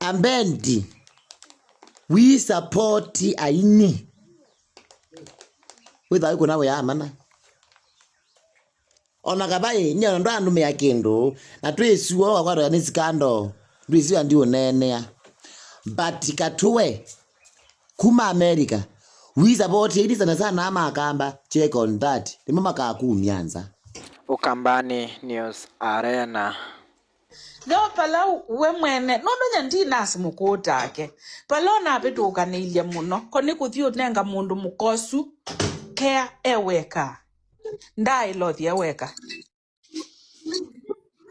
ambendi we support aini without kuna we amana ona kabai nyo ndo andu me akendo na twesuo akwaro ni skando ndwisi ndio nene but katue kuma America we support it sana amakamba check on that ndimo makakumyanza Ukambani News Arena. Leo palau we mwene nondo nyanti nasi mukotake palo na betuka nilia muno koni kuthio nenga mundu mukosu care eweka ndai lothi eweka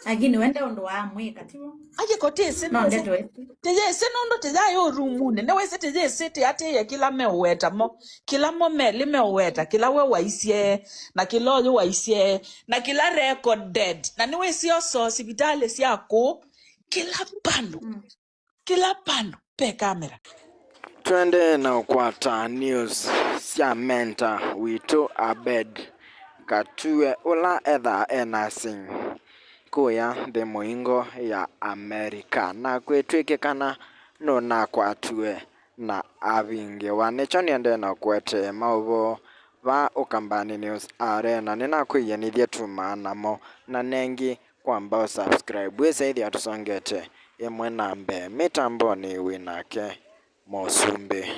agini wende ondo wa mweka timo aje kotese no ndeto teje senondo teja yo rumune ne wese teje sete ate ya kila meweta mo kila momeli meweta kila we waisie na kila yo waisie na kila recorded na ni wese oso hospitali siako kila pando pe kamera Twende na ukwata news sia menta wito abed katue ula edha enasing kuya the moingo ya Amerika na kwetwike kana no na kwatue na avinge wanecho niende na kwete mauvo va Ukambani News Arena nina kuyenithia tumana mo na nengi kwamba subscribe wese ithi atusongete imwe nambe mitamboni winake Mosumbe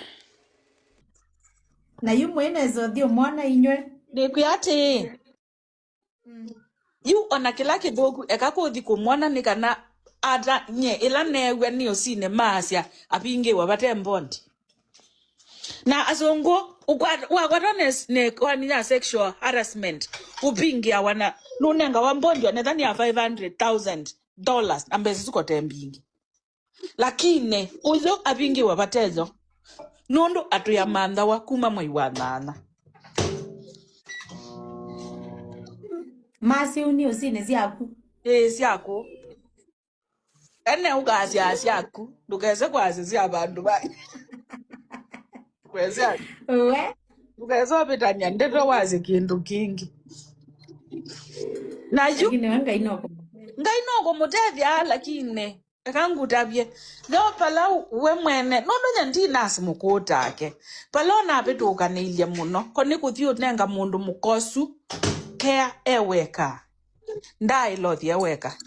na yumwe nezo dio mwana inywe ni kuyati yu ona kila kidogu ekakothi kumwana ni kana ata nye ila newe ni osine masya apinge wabate mbondi na azongo wakwarones ne kwaninya sexual harassment upinge awana nunenga wambondi wanethani ya $500,000 ambezi suko tembingi lakini uzo apinge wabatezo nondo atu ya manda wakuma mwiwanana masi uni usine ziaku siaku ene ugazi asiaku ndukeze kwazi ziabantu bai kwezi we ndukeze wapitanya ndeto wazi kindu kingi na yu agini wenga inoko ngainoko mutethia lakini ekangutabye leo palau we mwene nondo nyanti nasi mukotake palo na betuka nilia muno koni kuthio nenga mundu mukosu care eweka ndai lothi eweka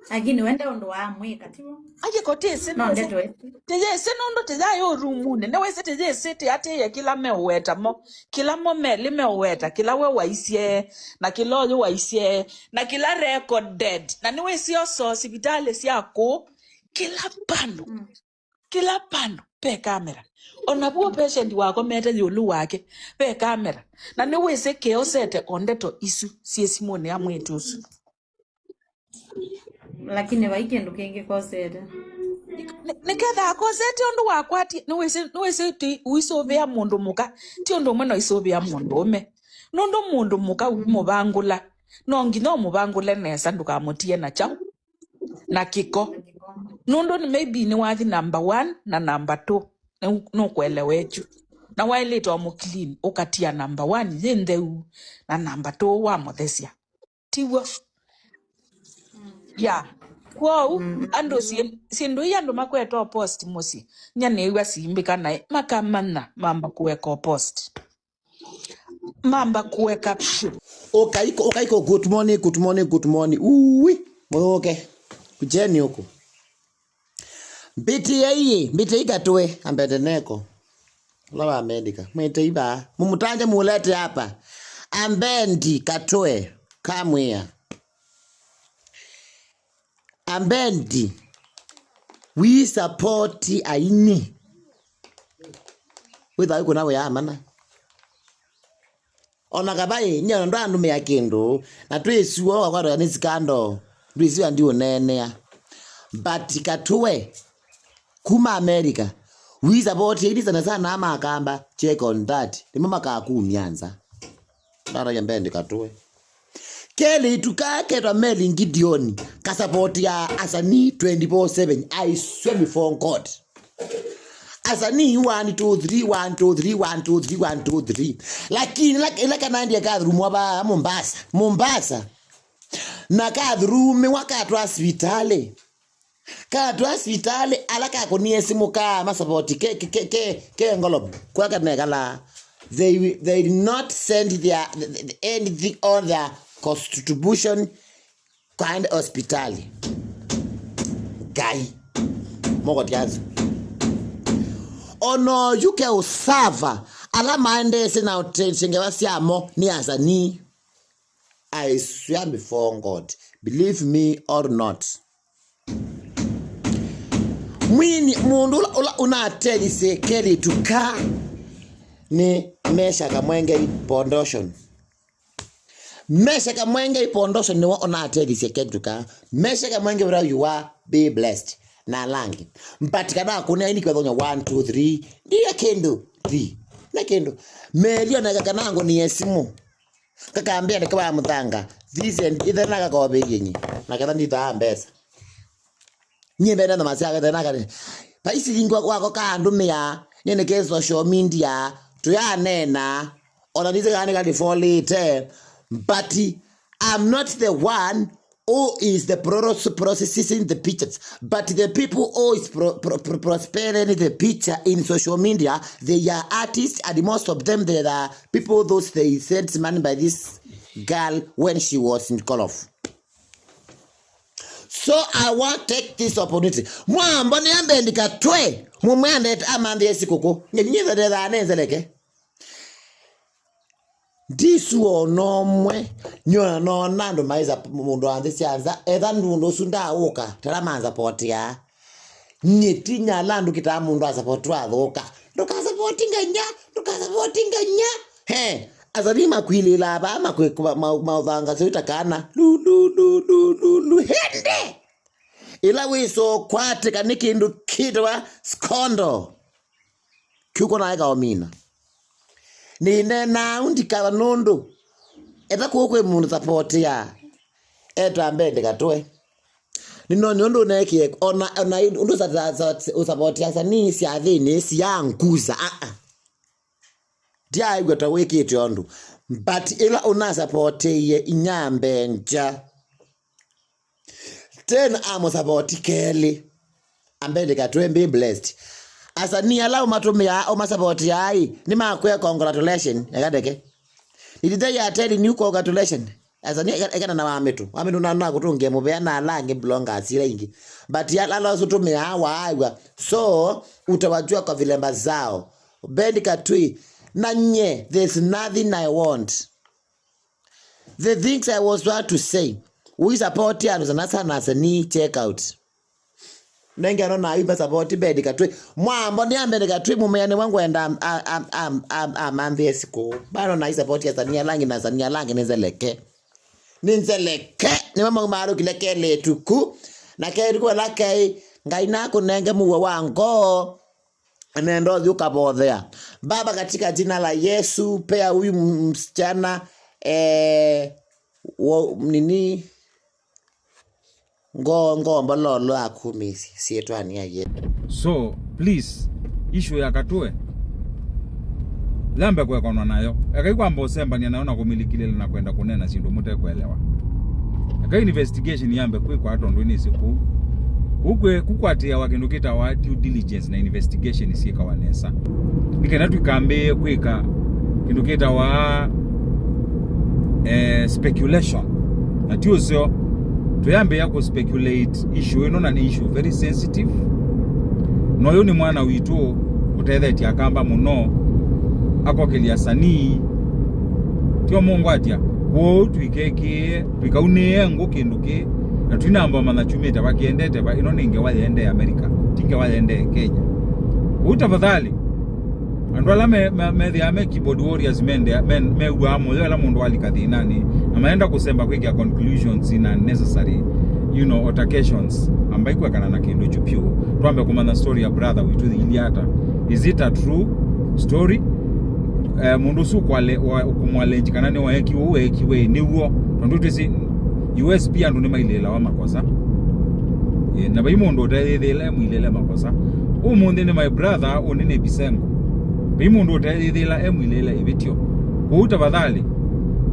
agini wende ondo wa mweka timo aje kotese no ndeto teje senondo teja yo rumune ne wese teje sete ate ya kila meweta mo kila momeli meweta kila we waisie na kila yo waisie na kila recorded na ni wese oso hospitali siako kila pando pe kamera ona buo patient wako meta yolu wake pe kamera na ni wese keo sete ondeto isu siesimone ya mwetusu lakini waikendo kenge kosete niketha akosete ondu wakwati niwese ti uisovea mundu muka ti ondu umwe no isovea mundu ume nundu mundu muka mubangula nongi no mubangule nesa ndukamutie na chao na kiko nundu ni maybe ni wathi number 1 na number 2 no kwelewechu na wailito wa clean ukatia number 1 yendeu na number 2 wa mothesia tiwo ya wow ando sindu yando makweto post mosi nyane iwa simbika na makamana mamba kuweka post mamba kuweka caption okaiko good morning uwi moke kujeni huko mbiti yeye katwe ambete neko lawa America mwete iba mumutanje mulete hapa ambendi katwe kamwea ambendi we support aini without kuna we amana ona kabai nyo ndo andu me akendo na twesuo akwaro ni skando ndwisi ndio nene but katwe kuma America we support it sana amakamba check on that ndimo makakumyanza ndara yambendi katwe Kele tukake to meli Gideon kasapoti ya asani 24/7 I swear before God asani 1 2 3 1 2 3 1 2 3 1 2 3 lakini like nandi kadhuru ba Mombasa na kadhuru wakati hospitali ka tu hospitali alaka kunie simu ka masapoti ke ngolop kwa kana kala they did not send their anything on their contribution kind hospitali guy moko tiazo ono yuke usava ala mande sina utensenge wasiamo ni azani. I swear before God, believe me or not, mwini mundu unateli sekeli tuka ni Mesha Kamwenge Foundation. Mesha Kamwenge Foundation ni unateli sekeli tuka. Mesha Kamwenge where you are, be blessed. Na langi mpatikana kuna ini kwa 1 2 3 ndiye kendo 3 na kendo melio na kakanango ni esimu kakaambia ni kwa mutanga this and either na kwa beginyi na kana ndita ambesa nyembe na masaka tena kana paisi lingwa kwako kandumia nyene ke social media tuyanena onanize kana kali folite but I'm not the one who is the processing the pictures, but the people who is prospering the picture in social media, they are artists, and most of them they are people those they sent money by this girl when she was in Kolof. So I want to take this opportunity. Mwambo ni ambe ndikatwe mumwende amande esikoko nyenyiza de anenzeleke. Disu onomwe nyona no nando maiza mundu andisianza etha ndundo sunda uka taramanza potia nyetinya landu kita mundu asapotwa athuka ndukasapoti nganya he azalima kwilila ba maudhanga sita kana lu hende ila wiso kwate kanikindu kidwa skondo kyuko na ega omina ni nena undikala nondo eta kokwe mundu support ya eta ambende katwe ni nondo neke ona undu za support ya sani si athini si yanguza dia igota weke tiondo but ila una support ye inyambe nja tena amo support kele ambende katwe be blessed asa ni allow matumia o support yai ni makwe congratulation yakadeke nidide ya telling you congratulation asa ni ekana na wametu na kutunge mubea na alange blonga asira ingi but ya lalo sutumia hawa so utawajua kwa vilemba zao bendi katui na nye there's nothing I want the things I was about to say we support ya nasa ni check out nenga no na iba support bedi katwe mwambo ni ambe katwe mumeyane wangu enda amambe esiko bano na support ya Zania langi na Zania langi ninzeleke ni mama maru kileke letuku na keruko lake ngaina kunenge muwe wango nendo yuka bodhea baba katika jina la Yesu pea huyu msichana nini ngo mbalolo akumisi sietwani aye. So please issue ya Katue lambe kwa kono nayo akaikwa mbosemba ni anaona kumilikile na kwenda kunena sindo mute kuelewa aka investigation yambe kwa atondo ni siku ukwe kukwatia wakindukita wa due diligence na investigation isika wanesa bikena tukambe kwika kindukita wa speculation na tiozo tuyambe yako speculate issue ino na ni issue very sensitive noyo ni mwana witu uthethe ti akamba muno akokelia sanii tio Mungu atia wo twikeke twikaune ngo kinduke na twinamba manachumita bakiendete ba ino ninge waende America tinge waende Kenya utafadhali andwala me the keyboard warriors me uamo la mundu alikadhi nani amaenda kusemba kwiki conclusions in unnecessary altercations ambaye kwa kana na kindu chupio tuambe kumana story ya brother witu iliata is it a true story mundu su kwale kumwalenji kanani waekiwe niwo ndutisi US pia ndo nemailela wa makosa na bayimundu otayethela mwilela makosa umunde ne my brother onene bisengo bimundu otayethela emwilela ibitio kuuta badhali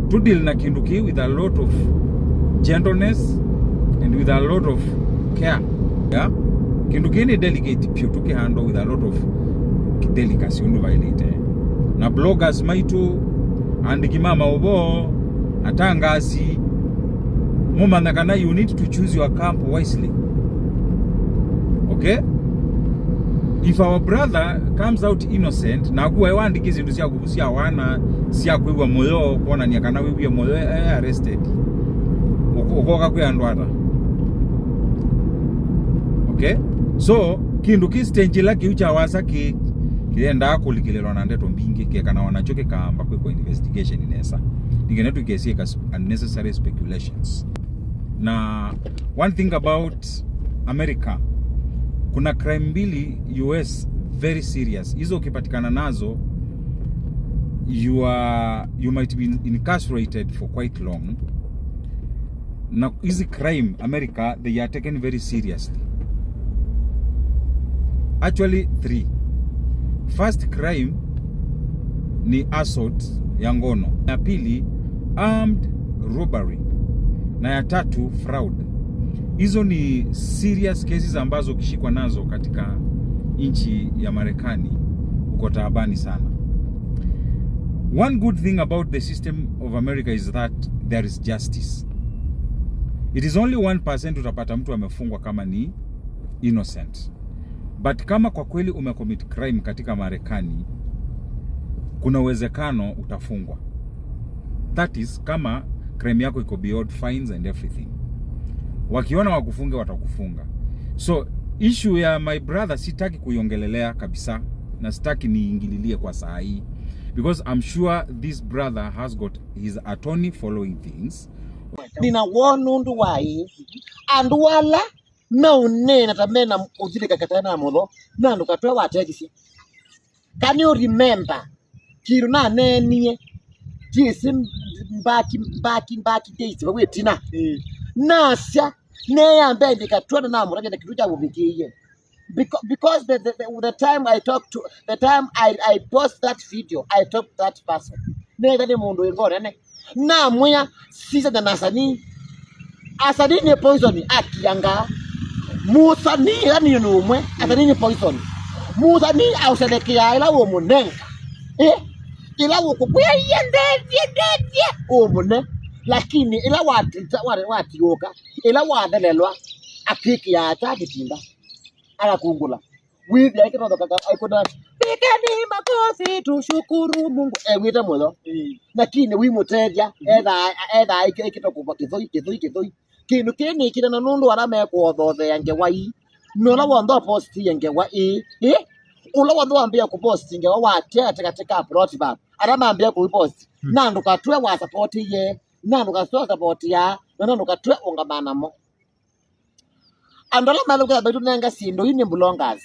to deal na kinduki with a lot of gentleness and with a lot of care Yeah, kindu kini delicate pio tuki handle with a lot of delicacy undu violate. Na bloggers maitu andikimama obo atangasi mumandakana, you need to choose your camp wisely. Okay? If our brother comes out innocent na kuwa wandikizi zindu cia kubusia wana cia kuigwa moyo kuona ni akana wiwe moyo arrested ukoka kwa ndwata. Okay? So kindu kistenjila kiucha wasaki kienda kulikilelwa na ndeto mbingi kekana wanachoke kaamba kwa investigation inesa ningenetu kesieka unnecessary speculations. Na one thing about America, kuna crime mbili US very serious. Hizo ukipatikana nazo you might be incarcerated for quite long. Na hizi crime America, they are taken very seriously. Actually 3. First crime ni assault ya ngono. Ya pili armed robbery. Na ya tatu fraud. Hizo ni serious cases ambazo ukishikwa nazo katika nchi ya Marekani uko taabani sana. One good thing about the system of America is that there is justice. It is only 1% utapata mtu amefungwa kama ni innocent. But kama kwa kweli umecommit crime katika Marekani, kuna uwezekano utafungwa. That is kama crime yako iko beyond fines and everything. Wakiona wakufunge watakufunga. So issue ya my brother sitaki kuiongelelea kabisa na sitaki niingililie kwa saa hii, because I'm sure this brother has got his attorney following things. Nina wonundu wai andu wala na unena tamena uzile kakatana motho na ndo katwa wategisi. Can you remember kiru na nenie jisi mbaki days wewe tina nasya neya mbende katwa na muraje na kitu cha bubikiye, because the time I talk to, the time I post that video, I talk to that person nega ni mundu ingore ne na muya sisa na nasani asani ni poison akiyanga musani yani ni umwe asani ni poison musani auselekea ila wo munenga ila wo kuya yende umune, lakini ila watioka ila wathelelwa apiki ya ataki tinda ala kungula withi yake ndo kaka aikona pikeni makofi tushukuru Mungu wita mulo lakini wi muteja etha ikitokuva kithoi kindu kini kina nundu arame kuothothe yange wai nola wondo post yange wa ula wondo ambia ku post yange wa katika plot bab arama ambia ku post nandu katwe wa support ye nandu katwe support ya nandu katwe ungamana mo andola malu ka betu nanga sindo ini belongers.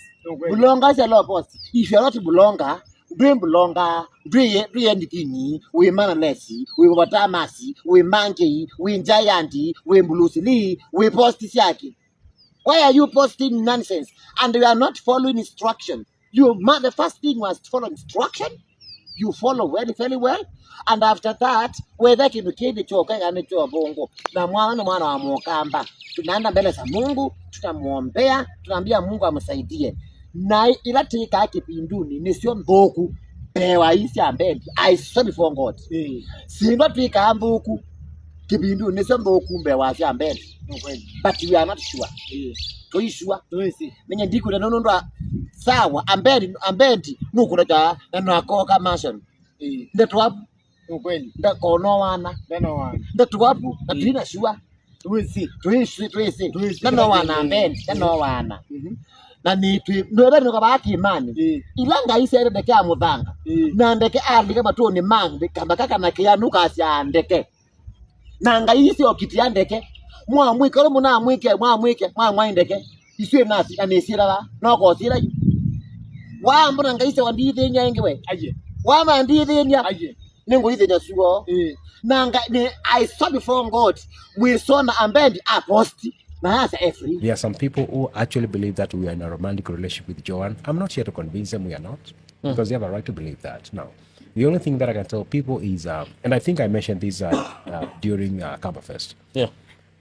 Belongers a lot post. If you are not a belonger, doing belonger, doing anything, we manalesi, we watamasi, we monkey, we gianti, we blusili, we post siaki. Why are you posting nonsense? And you are not following instruction. The first thing was to follow instruction. You follow very well. And after that, whether kinukidi choka yani cho bongo na mwana wa mokamba, tunaenda mbele za Mungu, tutamuombea, tunaambia Mungu amsaidie. Na ila tika kipinduni ni sio ndoku pewa isi ambendi I saw before God. Simba tika ambuku kipinduni ni sio ndoku pewa isi ambendi. But we are not sure. Tuishua menye ndiku na nondo sawa ambendi nuko na nakoka mansion ndeto wapu ukweli ndakono wana ndeto wapu na dina shua tuishi nano wana ambendi nano wana na nitu ndoba no kabaki imani ilanga ise ndeke amuthanga na ndeke andike matoni mangbe kamba kaka na kianuka asya ndeke na ngai ise okiti andeke mwa mwike lo muna mwike mwa ndeke iswe nasi anesira no ko sira wa mbona ngai ise wandithe nyange we aje wa mandithe nya aje ningo ithe nya suo nanga I saw before God we saw na ambendi aposti. There are some people who actually believe that we are in a romantic relationship with Joanne. I'm not here to convince them we are not, because they have a right to believe that. Now, the only thing that I can tell people is, and I think I mentioned this during Camperfest. Yeah.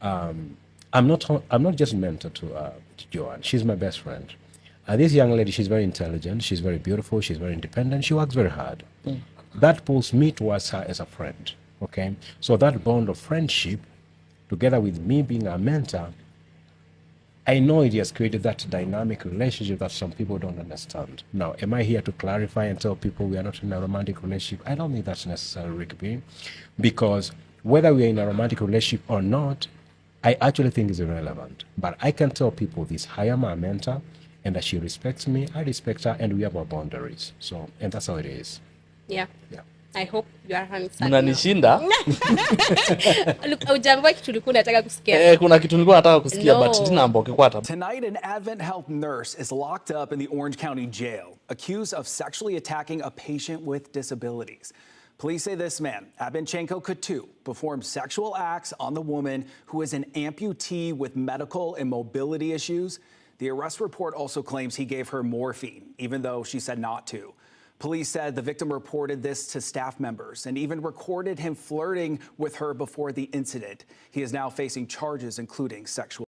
I'm not just mentor to Joanne. She's my best friend. This young lady, she's very intelligent, she's very beautiful, she's very independent, she works very hard. That pulls me towards her as a friend, okay? So that bond of friendship, together with me being a mentor, I know it has created that dynamic relationship that some people don't understand. Now, am I here to clarify and tell people we are not in a romantic relationship? I don't think that's necessary, Rick B, because whether we are in a romantic relationship or not, I actually think is irrelevant. But I can tell people this: I am a mentor, and that she respects me, I respect her, and we have our boundaries. So, and that's how it is. Yeah. Yeah. I hope you are having fun. Mnanishinda. Ujambo kitu ulikuwa unataka kusikia. Kuna kitu nilikuwa nataka kusikia No. but ndinamboke kwata. Tonight, an Advent Health nurse is locked up in the Orange County Jail, accused of sexually attacking a patient with disabilities. Police say this man, Abenchenko Katu, performed sexual acts on the woman who is an amputee with medical and mobility issues. The arrest report also claims he gave her morphine, even though she said not to. Police said the victim reported this to staff members and even recorded him flirting with her before the incident. He is now facing charges including sexual